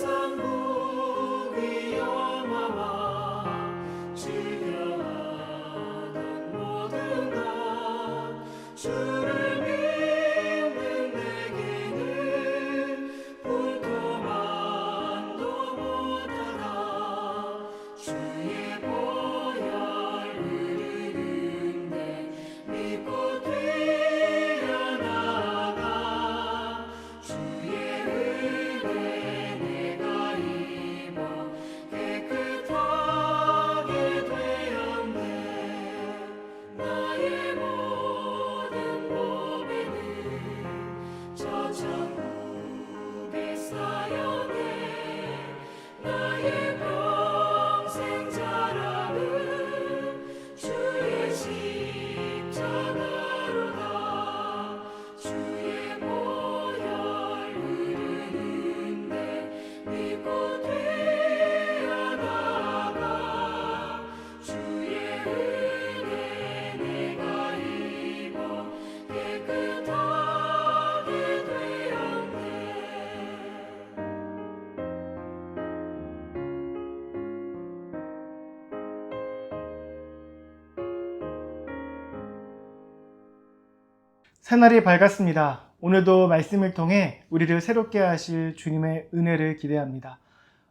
산국이 영화와 즐겨하던 모든 것 주를 믿는 내게는 불도만도 못하다. 주의 보혈 흐르는데 믿고 뛰어나가. 주의 은혜 내가 입어 깨끗하게 되었네. 나의 모든 보배는 저 천국에 쌓여네. 나의 평생 자랑은 주의 십자가로다. 주의 보혈 흐르는데 믿고 뛰어나가. 주의 은혜 내가 입어 깨끗하게 되었네. 새날이 밝았습니다. 오늘도 말씀을 통해 우리를 새롭게 하실 주님의 은혜를 기대합니다.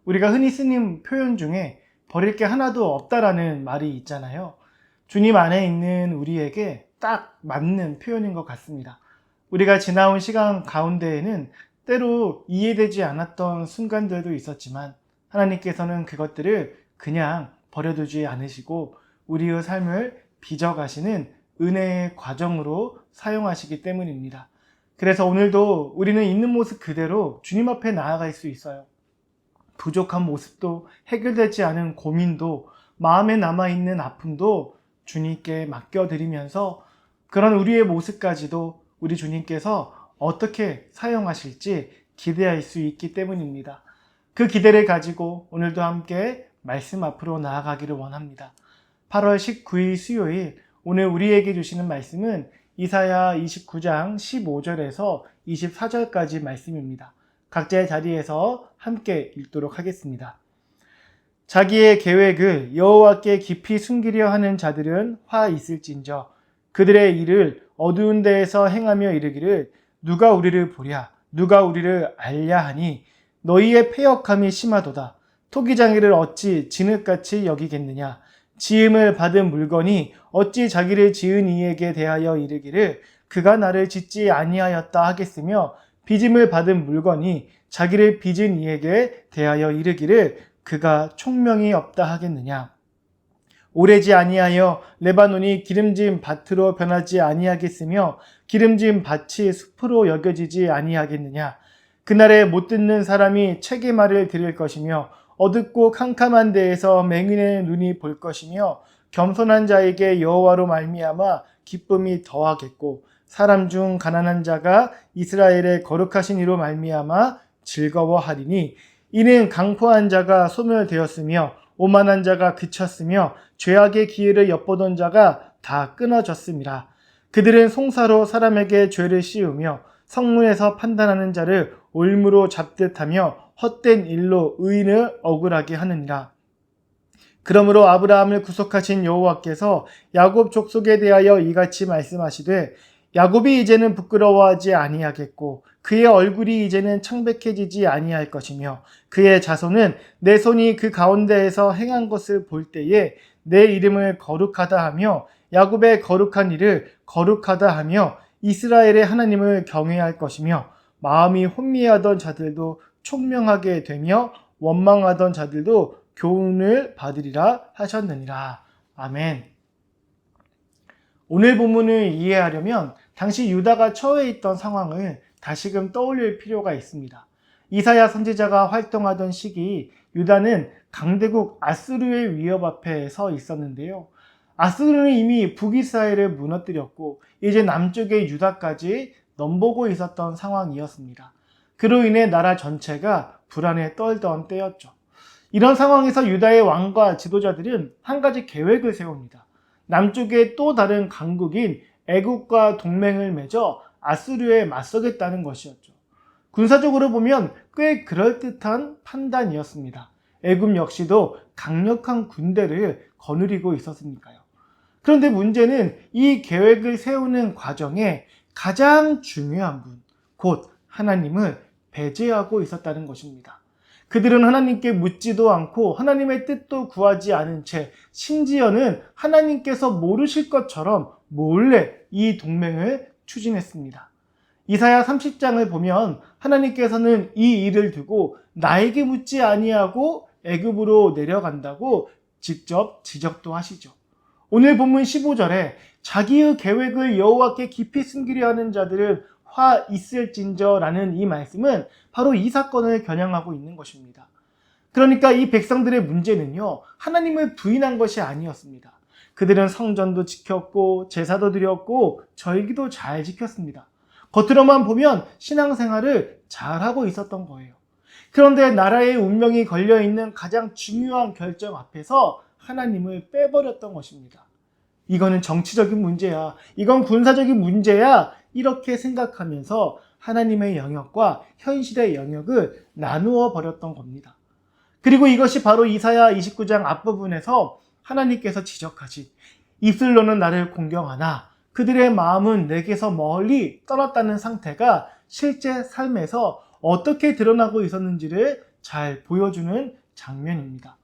우리가 흔히 쓰는 표현 중에 버릴 게 하나도 없다라는 말이 있잖아요. 주님 안에 있는 우리에게 딱 맞는 표현인 것 같습니다. 우리가 지나온 시간 가운데에는 때로 이해되지 않았던 순간들도 있었지만 하나님께서는 그것들을 그냥 버려두지 않으시고 우리의 삶을 빚어가시는 은혜의 과정으로 사용하시기 때문입니다. 그래서 오늘도 우리는 있는 모습 그대로 주님 앞에 나아갈 수 있어요. 부족한 모습도 해결되지 않은 고민도 마음에 남아있는 아픔도 주님께 맡겨드리면서 그런 우리의 모습까지도 우리 주님께서 어떻게 사용하실지 기대할 수 있기 때문입니다. 그 기대를 가지고 오늘도 함께 말씀 앞으로 나아가기를 원합니다. 8월 19일 수요일 오늘 우리에게 주시는 말씀은 이사야 29장 15절에서 24절까지 말씀입니다. 각자의 자리에서 함께 읽도록 하겠습니다. 자기의 계획을 여호와께 깊이 숨기려 하는 자들은 화 있을진저. 그들의 일을 어두운 데에서 행하며 이르기를 누가 우리를 보랴 누가 우리를 알랴 하니 너희의 패역함이 심하도다. 토기장이를 어찌 진흙같이 여기겠느냐. 지음을 받은 물건이 어찌 자기를 지은 이에게 대하여 이르기를 그가 나를 짓지 아니하였다 하겠으며 빚음을 받은 물건이 자기를 빚은 이에게 대하여 이르기를 그가 총명이 없다 하겠느냐. 오래지 아니하여 레바논이 기름진 밭으로 변하지 아니하겠으며 기름진 밭이 숲으로 여겨지지 아니하겠느냐. 그날에 못 듣는 사람이 책의 말을 들을 것이며 어둡고 캄캄한 데에서 맹인의 눈이 볼 것이며 겸손한 자에게 여호와로 말미암아 기쁨이 더하겠고 사람 중 가난한 자가 이스라엘의 거룩하신 이로 말미암아 즐거워하리니 이는 강포한 자가 소멸되었으며 오만한 자가 그쳤으며 죄악의 기회를 엿보던 자가 다 끊어졌습니다. 그들은 송사로 사람에게 죄를 씌우며 성문에서 판단하는 자를 올무로 잡듯하며 헛된 일로 의인을 억울하게 하느니라. 그러므로 아브라함을 구속하신 여호와께서 야곱 족속에 대하여 이같이 말씀하시되 야곱이 이제는 부끄러워하지 아니하겠고 그의 얼굴이 이제는 창백해지지 아니할 것이며 그의 자손은 내 손이 그 가운데에서 행한 것을 볼 때에 내 이름을 거룩하다 하며 야곱의 거룩한 일을 거룩하다 하며 이스라엘의 하나님을 경외할 것이며 마음이 혼미하던 자들도 총명하게 되며 원망하던 자들도 교훈을 받으리라 하셨느니라. 아멘. 오늘 본문을 이해하려면 당시 유다가 처해 있던 상황을 다시금 떠올릴 필요가 있습니다. 이사야 선지자가 활동하던 시기 유다는 강대국 아수르의 위협 앞에 서 있었는데요. 아수르는 이미 북이스라엘을 무너뜨렸고 이제 남쪽의 유다까지 넘보고 있었던 상황이었습니다. 그로 인해 나라 전체가 불안에 떨던 때였죠. 이런 상황에서 유다의 왕과 지도자들은 한 가지 계획을 세웁니다. 남쪽의 또 다른 강국인 애국과 동맹을 맺어 아수르에 맞서겠다는 것이었죠. 군사적으로 보면 꽤 그럴듯한 판단이었습니다. 애굽 역시도 강력한 군대를 거느리고 있었으니까요. 그런데 문제는 이 계획을 세우는 과정에 가장 중요한 분, 곧 하나님을 배제하고 있었다는 것입니다. 그들은 하나님께 묻지도 않고 하나님의 뜻도 구하지 않은 채 심지어는 하나님께서 모르실 것처럼 몰래 이 동맹을 추진했습니다. 이사야 30장을 보면 하나님께서는 이 일을 두고 나에게 묻지 아니하고 애굽으로 내려간다고 직접 지적도 하시죠. 오늘 본문 15절에 자기의 계획을 여호와께 깊이 숨기려 하는 자들은 화 있을진저라는 이 말씀은 바로 이 사건을 겨냥하고 있는 것입니다. 그러니까 이 백성들의 문제는요, 하나님을 부인한 것이 아니었습니다. 그들은 성전도 지켰고 제사도 드렸고 절기도 잘 지켰습니다. 겉으로만 보면 신앙생활을 잘하고 있었던 거예요. 그런데 나라의 운명이 걸려있는 가장 중요한 결정 앞에서 하나님을 빼버렸던 것입니다. 이거는 정치적인 문제야, 이건 군사적인 문제야, 이렇게 생각하면서 하나님의 영역과 현실의 영역을 나누어 버렸던 겁니다. 그리고 이것이 바로 이사야 29장 앞부분에서 하나님께서 지적하신 입술로는 나를 공경하나 그들의 마음은 내게서 멀리 떠났다는 상태가 실제 삶에서 어떻게 드러나고 있었는지를 잘 보여주는 장면입니다.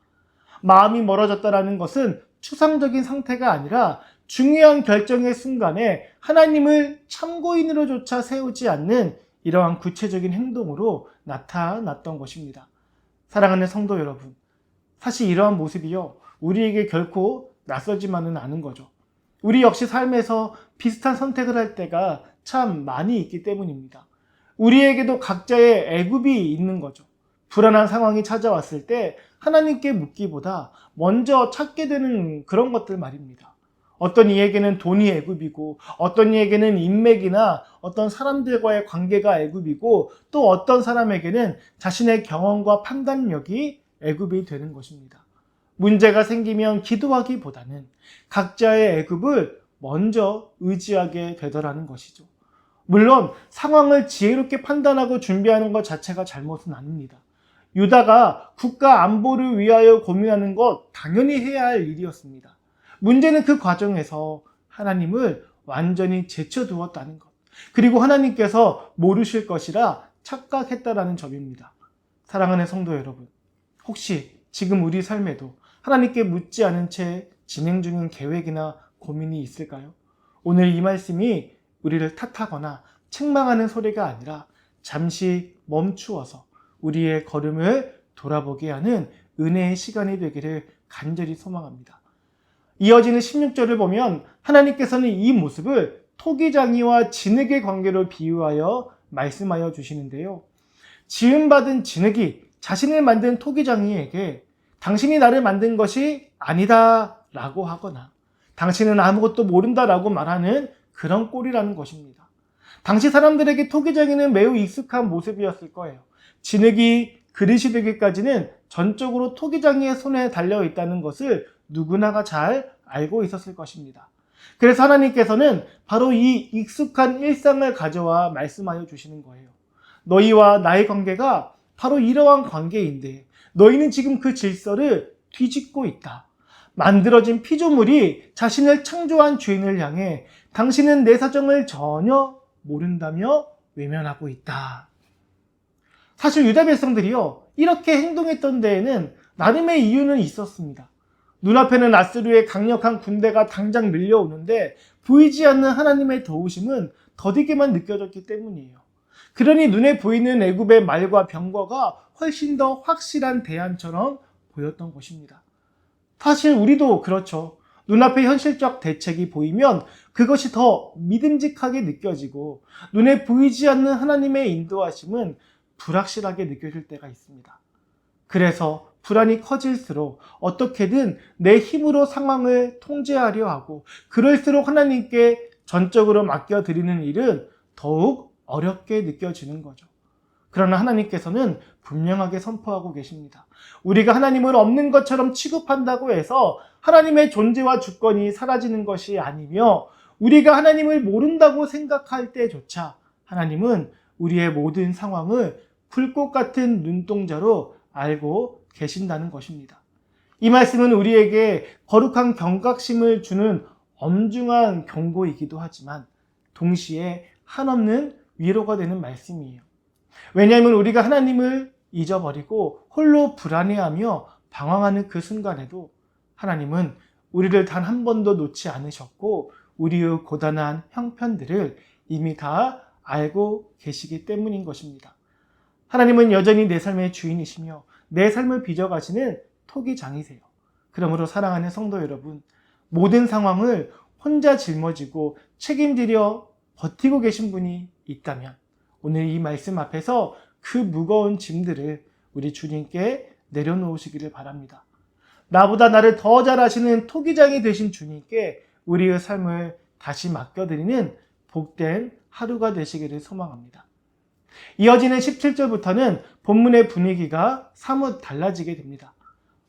마음이 멀어졌다는 것은 추상적인 상태가 아니라 중요한 결정의 순간에 하나님을 참고인으로조차 세우지 않는 이러한 구체적인 행동으로 나타났던 것입니다. 사랑하는 성도 여러분, 사실 이러한 모습이요, 우리에게 결코 낯설지만은 않은 거죠. 우리 역시 삶에서 비슷한 선택을 할 때가 참 많이 있기 때문입니다. 우리에게도 각자의 애굽이 있는 거죠. 불안한 상황이 찾아왔을 때 하나님께 묻기보다 먼저 찾게 되는 그런 것들 말입니다. 어떤 이에게는 돈이 애굽이고, 어떤 이에게는 인맥이나 어떤 사람들과의 관계가 애굽이고, 또 어떤 사람에게는 자신의 경험과 판단력이 애굽이 되는 것입니다. 문제가 생기면 기도하기보다는 각자의 애굽을 먼저 의지하게 되더라는 것이죠. 물론 상황을 지혜롭게 판단하고 준비하는 것 자체가 잘못은 아닙니다. 유다가 국가 안보를 위하여 고민하는 것 당연히 해야 할 일이었습니다. 문제는 그 과정에서 하나님을 완전히 제쳐두었다는 것, 그리고 하나님께서 모르실 것이라 착각했다라는 점입니다. 사랑하는 성도 여러분, 혹시 지금 우리 삶에도 하나님께 묻지 않은 채 진행 중인 계획이나 고민이 있을까요? 오늘 이 말씀이 우리를 탓하거나 책망하는 소리가 아니라 잠시 멈추어서 우리의 걸음을 돌아보게 하는 은혜의 시간이 되기를 간절히 소망합니다. 이어지는 16절을 보면 하나님께서는 이 모습을 토기장이와 진흙의 관계로 비유하여 말씀하여 주시는데요. 지음받은 진흙이 자신을 만든 토기장이에게 당신이 나를 만든 것이 아니다 라고 하거나 당신은 아무것도 모른다 라고 말하는 그런 꼴이라는 것입니다. 당시 사람들에게 토기장이는 매우 익숙한 모습이었을 거예요. 진흙이 그릇이 되기까지는 전적으로 토기장이의 손에 달려 있다는 것을 누구나가 잘 알고 있었을 것입니다. 그래서 하나님께서는 바로 이 익숙한 일상을 가져와 말씀하여 주시는 거예요. 너희와 나의 관계가 바로 이러한 관계인데 너희는 지금 그 질서를 뒤집고 있다. 만들어진 피조물이 자신을 창조한 주인을 향해 당신은 내 사정을 전혀 모른다며 외면하고 있다. 사실 유다 백성들이요, 이렇게 행동했던 데에는 나름의 이유는 있었습니다. 눈앞에는 아스루의 강력한 군대가 당장 밀려오는데 보이지 않는 하나님의 도우심은 더디게만 느껴졌기 때문이에요. 그러니 눈에 보이는 애굽의 말과 병거가 훨씬 더 확실한 대안처럼 보였던 것입니다. 사실 우리도 그렇죠. 눈앞에 현실적 대책이 보이면 그것이 더 믿음직하게 느껴지고 눈에 보이지 않는 하나님의 인도하심은 불확실하게 느껴질 때가 있습니다. 그래서 불안이 커질수록 어떻게든 내 힘으로 상황을 통제하려 하고 그럴수록 하나님께 전적으로 맡겨드리는 일은 더욱 어렵게 느껴지는 거죠. 그러나 하나님께서는 분명하게 선포하고 계십니다. 우리가 하나님을 없는 것처럼 취급한다고 해서 하나님의 존재와 주권이 사라지는 것이 아니며 우리가 하나님을 모른다고 생각할 때조차 하나님은 우리의 모든 상황을 불꽃 같은 눈동자로 알고 계신다는 것입니다. 이 말씀은 우리에게 거룩한 경각심을 주는 엄중한 경고이기도 하지만 동시에 한없는 위로가 되는 말씀이에요. 왜냐하면 우리가 하나님을 잊어버리고 홀로 불안해하며 방황하는 그 순간에도 하나님은 우리를 단 한 번도 놓지 않으셨고 우리의 고단한 형편들을 이미 다 알고 계시기 때문인 것입니다. 하나님은 여전히 내 삶의 주인이시며 내 삶을 빚어가시는 토기장이세요. 그러므로 사랑하는 성도 여러분, 모든 상황을 혼자 짊어지고 책임지려 버티고 계신 분이 있다면 오늘 이 말씀 앞에서 그 무거운 짐들을 우리 주님께 내려놓으시기를 바랍니다. 나보다 나를 더 잘 아시는 토기장이 되신 주님께 우리의 삶을 다시 맡겨드리는 복된 하루가 되시기를 소망합니다. 이어지는 17절부터는 본문의 분위기가 사뭇 달라지게 됩니다.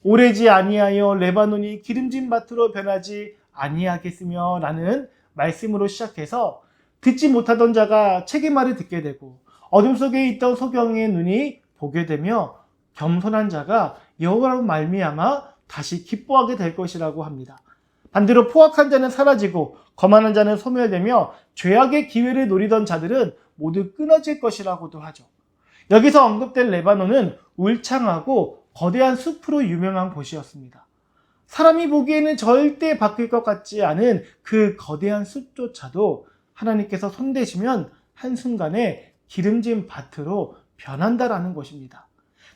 오래지 아니하여 레바논이 기름진 밭으로 변하지 아니하겠으며 라는 말씀으로 시작해서 듣지 못하던 자가 책의 말을 듣게 되고 어둠 속에 있던 소경의 눈이 보게 되며 겸손한 자가 여호와로 말미암아 다시 기뻐하게 될 것이라고 합니다. 반대로 포악한 자는 사라지고 거만한 자는 소멸되며 죄악의 기회를 노리던 자들은 모두 끊어질 것이라고도 하죠. 여기서 언급된 레바논은 울창하고 거대한 숲으로 유명한 곳이었습니다. 사람이 보기에는 절대 바뀔 것 같지 않은 그 거대한 숲조차도 하나님께서 손대시면 한순간에 기름진 밭으로 변한다라는 것입니다.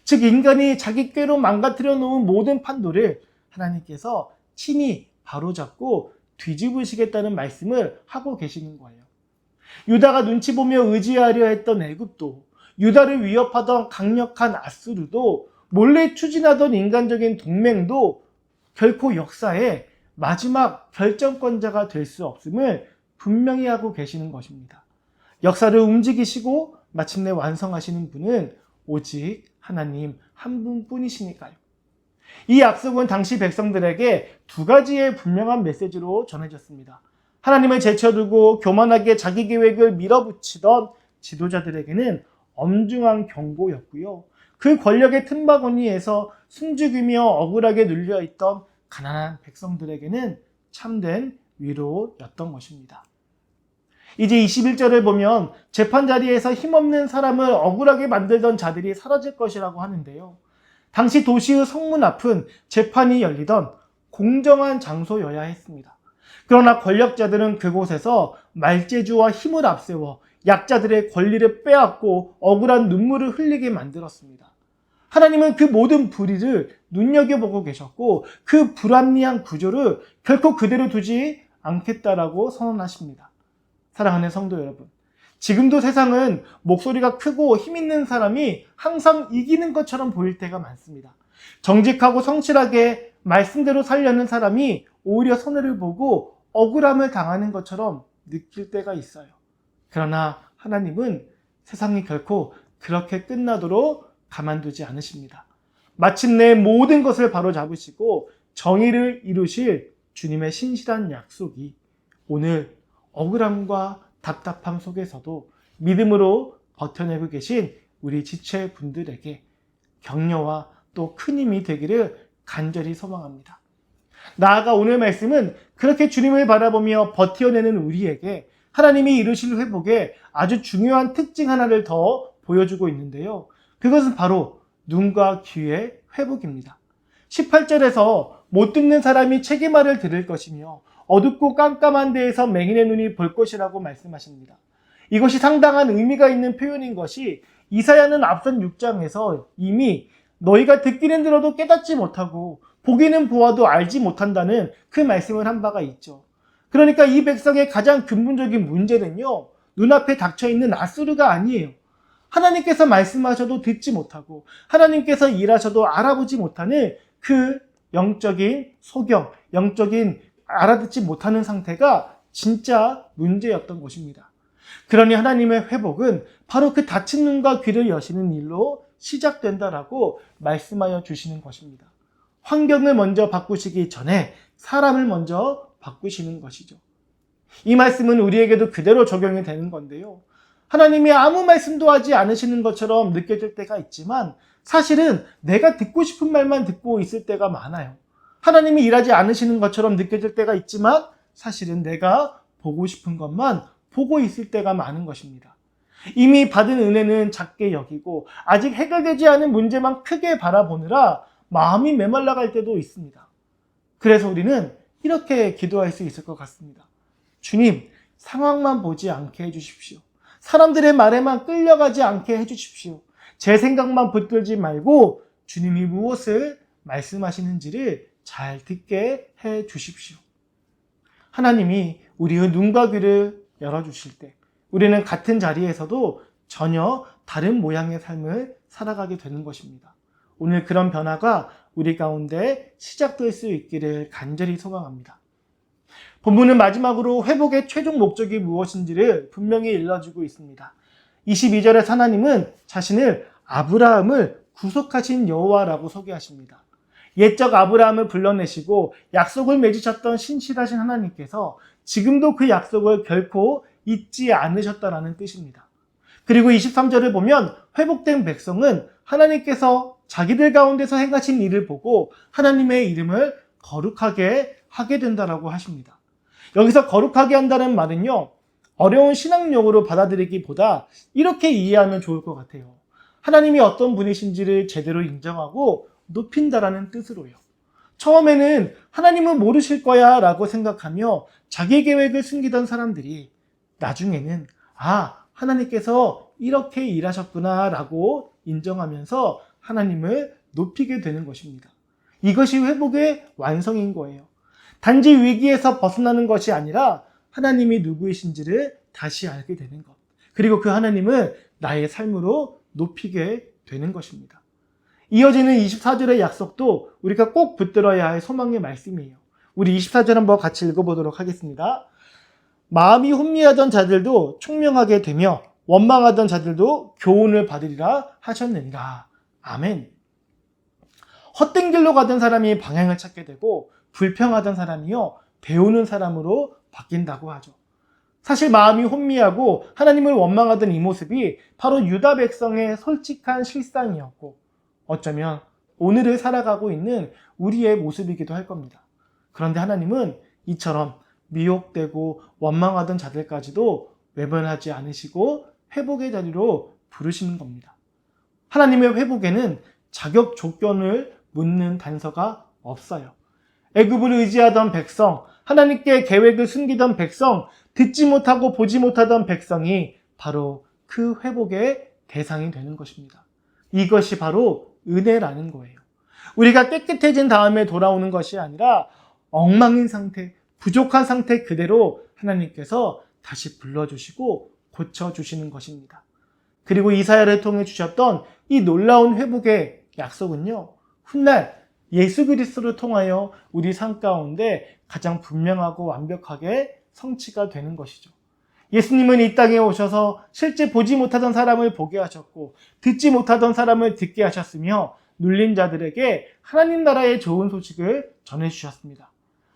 즉 인간이 자기 꾀로 망가뜨려 놓은 모든 판도를 하나님께서 친히 바로잡고 뒤집으시겠다는 말씀을 하고 계시는 거예요. 유다가 눈치 보며 의지하려 했던 애굽도, 유다를 위협하던 강력한 아수르도, 몰래 추진하던 인간적인 동맹도 결코 역사의 마지막 결정권자가 될 수 없음을 분명히 하고 계시는 것입니다. 역사를 움직이시고 마침내 완성하시는 분은 오직 하나님 한 분뿐이시니까요. 이 약속은 당시 백성들에게 두 가지의 분명한 메시지로 전해졌습니다. 하나님을 제쳐두고 교만하게 자기 계획을 밀어붙이던 지도자들에게는 엄중한 경고였고요. 그 권력의 틈바구니에서 숨죽이며 억울하게 눌려있던 가난한 백성들에게는 참된 위로였던 것입니다. 이제 21절을 보면 재판 자리에서 힘없는 사람을 억울하게 만들던 자들이 사라질 것이라고 하는데요. 당시 도시의 성문 앞은 재판이 열리던 공정한 장소여야 했습니다. 그러나 권력자들은 그곳에서 말재주와 힘을 앞세워 약자들의 권리를 빼앗고 억울한 눈물을 흘리게 만들었습니다. 하나님은 그 모든 불의를 눈여겨보고 계셨고 그 불합리한 구조를 결코 그대로 두지 않겠다라고 선언하십니다. 사랑하는 성도 여러분, 지금도 세상은 목소리가 크고 힘 있는 사람이 항상 이기는 것처럼 보일 때가 많습니다. 정직하고 성실하게 말씀대로 살려는 사람이 오히려 손해를 보고 억울함을 당하는 것처럼 느낄 때가 있어요. 그러나 하나님은 세상이 결코 그렇게 끝나도록 가만두지 않으십니다. 마침내 모든 것을 바로잡으시고 정의를 이루실 주님의 신실한 약속이 오늘 억울함과 답답함 속에서도 믿음으로 버텨내고 계신 우리 지체분들에게 격려와 또 큰 힘이 되기를 간절히 소망합니다. 나아가 오늘 말씀은 그렇게 주님을 바라보며 버텨내는 우리에게 하나님이 이루실 회복에 아주 중요한 특징 하나를 더 보여주고 있는데요. 그것은 바로 눈과 귀의 회복입니다. 18절에서 못 듣는 사람이 책의 말을 들을 것이며 어둡고 깜깜한 데에서 맹인의 눈이 볼 것이라고 말씀하십니다. 이것이 상당한 의미가 있는 표현인 것이 이사야는 앞선 6장에서 이미 너희가 듣기는 들어도 깨닫지 못하고 보기는 보아도 알지 못한다는 그 말씀을 한 바가 있죠. 그러니까 이 백성의 가장 근본적인 문제는요, 눈앞에 닥쳐있는 아수르가 아니에요. 하나님께서 말씀하셔도 듣지 못하고 하나님께서 일하셔도 알아보지 못하는 그 영적인 소경, 영적인 알아듣지 못하는 상태가 진짜 문제였던 것입니다. 그러니 하나님의 회복은 바로 그 닫힌 눈과 귀를 여시는 일로 시작된다라고 말씀하여 주시는 것입니다. 환경을 먼저 바꾸시기 전에 사람을 먼저 바꾸시는 것이죠. 이 말씀은 우리에게도 그대로 적용이 되는 건데요. 하나님이 아무 말씀도 하지 않으시는 것처럼 느껴질 때가 있지만 사실은 내가 듣고 싶은 말만 듣고 있을 때가 많아요. 하나님이 일하지 않으시는 것처럼 느껴질 때가 있지만 사실은 내가 보고 싶은 것만 보고 있을 때가 많은 것입니다. 이미 받은 은혜는 작게 여기고 아직 해결되지 않은 문제만 크게 바라보느라 마음이 메말라갈 때도 있습니다. 그래서 우리는 이렇게 기도할 수 있을 것 같습니다. 주님, 상황만 보지 않게 해주십시오. 사람들의 말에만 끌려가지 않게 해주십시오. 제 생각만 붙들지 말고 주님이 무엇을 말씀하시는지를 잘 듣게 해주십시오. 하나님이 우리의 눈과 귀를 열어주실 때 우리는 같은 자리에서도 전혀 다른 모양의 삶을 살아가게 되는 것입니다. 오늘 그런 변화가 우리 가운데 시작될 수 있기를 간절히 소망합니다. 본문은 마지막으로 회복의 최종 목적이 무엇인지를 분명히 일러주고 있습니다. 22절에 하나님은 자신을 아브라함을 구속하신 여호와라고 소개하십니다. 옛적 아브라함을 불러내시고 약속을 맺으셨던 신실하신 하나님께서 지금도 그 약속을 결코 잊지 않으셨다라는 뜻입니다. 그리고 23절을 보면 회복된 백성은 하나님께서 자기들 가운데서 행하신 일을 보고 하나님의 이름을 거룩하게 하게 된다라고 하십니다. 여기서 거룩하게 한다는 말은요, 어려운 신앙용어로 받아들이기보다 이렇게 이해하면 좋을 것 같아요. 하나님이 어떤 분이신지를 제대로 인정하고 높인다라는 뜻으로요. 처음에는 하나님은 모르실 거야 라고 생각하며 자기 계획을 숨기던 사람들이 나중에는 하나님께서 이렇게 일하셨구나 라고 인정하면서 하나님을 높이게 되는 것입니다. 이것이 회복의 완성인 거예요. 단지 위기에서 벗어나는 것이 아니라 하나님이 누구이신지를 다시 알게 되는 것. 그리고 그 하나님을 나의 삶으로 높이게 되는 것입니다. 이어지는 24절의 약속도 우리가 꼭 붙들어야 할 소망의 말씀이에요. 우리 24절 한번 같이 읽어보도록 하겠습니다. 마음이 혼미하던 자들도 총명하게 되며 원망하던 자들도 교훈을 받으리라 하셨느니라. 아멘. 헛된 길로 가던 사람이 방향을 찾게 되고 불평하던 사람이요 배우는 사람으로 바뀐다고 하죠. 사실 마음이 혼미하고 하나님을 원망하던 이 모습이 바로 유다 백성의 솔직한 실상이었고 어쩌면 오늘을 살아가고 있는 우리의 모습이기도 할 겁니다. 그런데 하나님은 이처럼 미혹되고 원망하던 자들까지도 외면하지 않으시고 회복의 자리로 부르시는 겁니다. 하나님의 회복에는 자격 조건을 묻는 단서가 없어요. 애굽을 의지하던 백성, 하나님께 계획을 숨기던 백성, 듣지 못하고 보지 못하던 백성이 바로 그 회복의 대상이 되는 것입니다. 이것이 바로 은혜라는 거예요. 우리가 깨끗해진 다음에 돌아오는 것이 아니라 엉망인 상태, 부족한 상태 그대로 하나님께서 다시 불러주시고 고쳐주시는 것입니다. 그리고 이사야를 통해 주셨던 이 놀라운 회복의 약속은요, 훗날 예수 그리스도를 통하여 우리 삶 가운데 가장 분명하고 완벽하게 성취가 되는 것이죠. 예수님은 이 땅에 오셔서 실제 보지 못하던 사람을 보게 하셨고 듣지 못하던 사람을 듣게 하셨으며 눌린 자들에게 하나님 나라의 좋은 소식을 전해주셨습니다.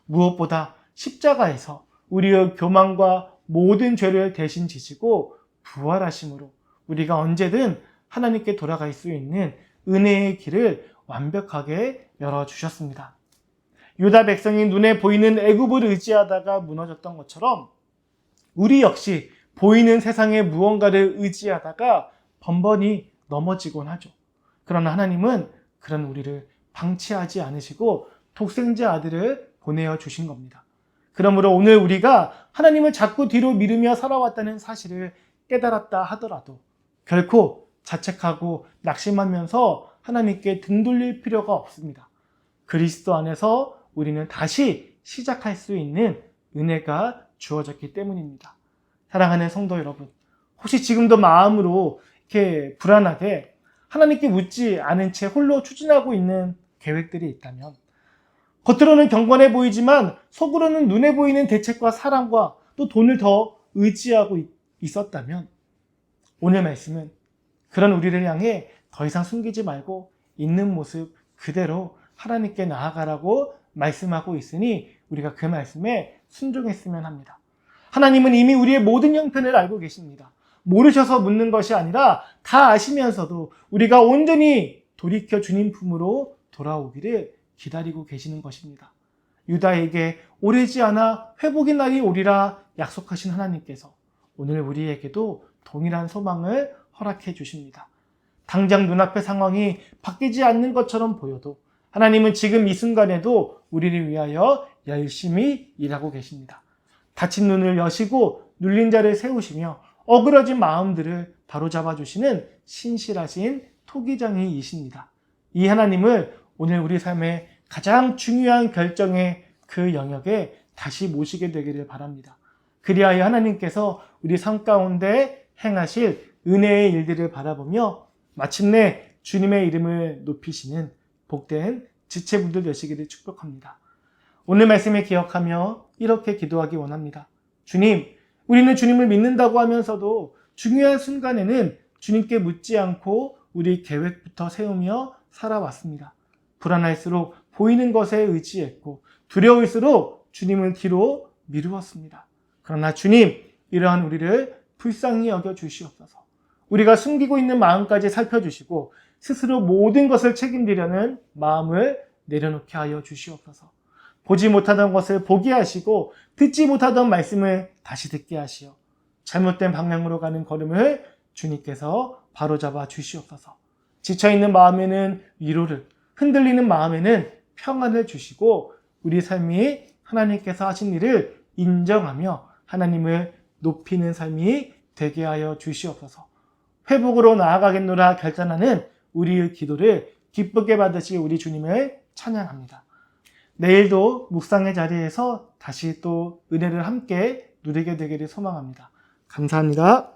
무엇보다 십자가에서 우리의 교만과 모든 죄를 대신 지시고 부활하심으로 우리가 언제든 하나님께 돌아갈 수 있는 은혜의 길을 완벽하게 열어주셨습니다. 유다 백성이 눈에 보이는 애굽을 의지하다가 무너졌던 것처럼 우리 역시 보이는 세상의 무언가를 의지하다가 번번이 넘어지곤 하죠. 그러나 하나님은 그런 우리를 방치하지 않으시고 독생자 아들을 보내어 주신 겁니다. 그러므로 오늘 우리가 하나님을 자꾸 뒤로 미루며 살아왔다는 사실을 깨달았다 하더라도 결코 자책하고 낙심하면서 하나님께 등 돌릴 필요가 없습니다. 그리스도 안에서 우리는 다시 시작할 수 있는 은혜가 주어졌기 때문입니다. 사랑하는 성도 여러분, 혹시 지금도 마음으로 이렇게 불안하게 하나님께 묻지 않은 채 홀로 추진하고 있는 계획들이 있다면, 겉으로는 경건해 보이지만 속으로는 눈에 보이는 대책과 사랑과 또 돈을 더 의지하고 있었다면, 오늘 말씀은 그런 우리를 향해 더 이상 숨기지 말고 있는 모습 그대로 하나님께 나아가라고 말씀하고 있으니 우리가 그 말씀에 순종했으면 합니다. 하나님은 이미 우리의 모든 형편을 알고 계십니다. 모르셔서 묻는 것이 아니라 다 아시면서도 우리가 온전히 돌이켜 주님 품으로 돌아오기를 기다리고 계시는 것입니다. 유다에게 오래지 않아 회복의 날이 오리라 약속하신 하나님께서 오늘 우리에게도 동일한 소망을 허락해 주십니다. 당장 눈앞의 상황이 바뀌지 않는 것처럼 보여도 하나님은 지금 이 순간에도 우리를 위하여 열심히 일하고 계십니다. 다친 눈을 여시고 눌린 자를 세우시며 어그러진 마음들을 바로잡아 주시는 신실하신 토기장이이십니다. 이 하나님을 오늘 우리 삶의 가장 중요한 결정의 그 영역에 다시 모시게 되기를 바랍니다. 그리하여 하나님께서 우리 삶 가운데 행하실 은혜의 일들을 바라보며 마침내 주님의 이름을 높이시는 복된 지체분들 되시기를 축복합니다. 오늘 말씀을 기억하며 이렇게 기도하기 원합니다. 주님, 우리는 주님을 믿는다고 하면서도 중요한 순간에는 주님께 묻지 않고 우리 계획부터 세우며 살아왔습니다. 불안할수록 보이는 것에 의지했고 두려울수록 주님을 뒤로 미루었습니다. 그러나 주님, 이러한 우리를 불쌍히 여겨 주시옵소서. 우리가 숨기고 있는 마음까지 살펴주시고 스스로 모든 것을 책임지려는 마음을 내려놓게 하여 주시옵소서. 보지 못하던 것을 보게 하시고 듣지 못하던 말씀을 다시 듣게 하시어 잘못된 방향으로 가는 걸음을 주님께서 바로잡아 주시옵소서. 지쳐있는 마음에는 위로를, 흔들리는 마음에는 평안을 주시고 우리 삶이 하나님께서 하신 일을 인정하며 하나님을 높이는 삶이 되게 하여 주시옵소서. 회복으로 나아가겠노라 결단하는 우리의 기도를 기쁘게 받으실 우리 주님을 찬양합니다. 내일도 묵상의 자리에서 다시 또 은혜를 함께 누리게 되기를 소망합니다. 감사합니다.